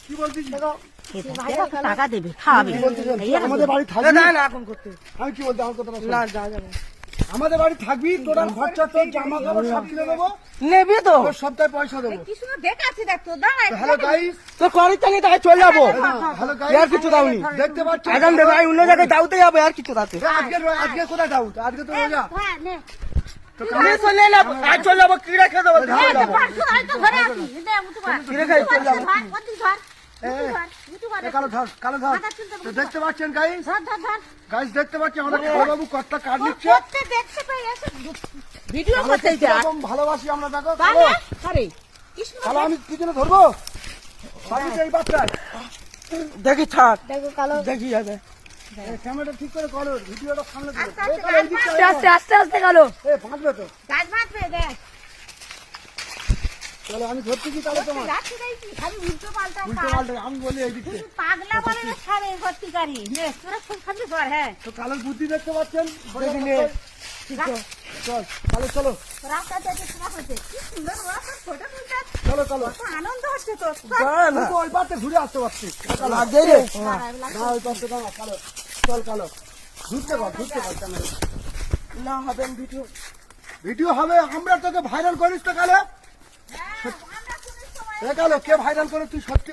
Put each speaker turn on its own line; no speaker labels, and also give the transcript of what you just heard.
কি বলছিস?
টাকা দেবে খাওয়াবে
আমাদের বাড়ি থাকবি না এখন করতে। আমি কি বলতে আমার কথাটা না যা যাবে। আমাদের বাড়ি থাকবি, তোর খরচা, তোর জামা কাপড় সব কিনে দেবো,
নেবে তো
তোর সপ্তাহে পয়সা দেবো।
কি সুন্দর দেখাচ্ছি দেখ তো দাঁড়ায়
হ্যালো গাইস,
তোর খরচা নিয়ে তাই চলে যাবো।
হ্যালো
আর
গাইস,
কিছু দাওনি,
দেখতে পাচ্ছ
আগাম দেবে অন্য জায়গায় যাওতে যাবে আর কিছু তাতে
আজকে কোথায় যাও? আজকে তো রোজা।
হ্যাঁ নে
চলে না আর চলে যাবো কি রেখে দেবো
এই তো পাঁচশো আমি তো ঘরে আছি দে মুটু কর
কি রেখে চলে যাবো
কত ধর মুটু কর
কালো ধর, কালো ধর। তো দেখতে পাচ্ছেন গাইস,
ধর ধর ধর
গাইস দেখতে পাচ্ছেন আমাদের বাবু কতটা কার্ড নিচ্ছে।
করতে দেখতে পাই এসে ভিডিও করতে যা
এরকম ভালোবাসি আমরা, দেখো
বাবা আরে কৃষ্ণ
কালো। আমি পিছনে ধরবো বাবুকে, এই বাচ্চায়
দেখি ছাড়
দেখো কালো
দেখি যাবে
ক্যামেরাটা ঠিক করে করো, ভিডিওটা সামনে ধরো।
আস্তে
এই কালো, এই দিকটা আয়।
আস্তে আস্তে আস্তে কালো
এ ফাঁকবে তো।
গাছ মারবে দেখ
চলো আমি ধরতে কি তাহলে তোমার
রাখি দেইছি খালি উল্টো পাল্টা
উল্টো পাল্টে। আমি বলি এই দিকটা।
তুই পাগলা বলে না ছাড়ে ভর্তিকারী নে তোরা খুব খালি কর হ্যাঁ
তো কালোর বুদ্ধি দেখতে পাচ্ছেন,
দেখি নে
চল কালো চলো
রাস্তা থেকে শোনা হচ্ছে কি সুন্দর ওরা সব ফটো তুলছে
চলো চলো।
কত আনন্দ হচ্ছে তো
না
তো ওই পাশে ঘুরে আসতে পারছি
লাগে রে
না, ওই পাশে দাঁড়া কালো। চল কালো, ঘুরতে পার ক্যামেরা।
না হবে ভিডিও
ভিডিও হবে, আমরা তোকে ভাইরাল করিস তো কালো।
আমরা শুনিস তো
এ কালো কে ভাইরাল করে তুই সত্যি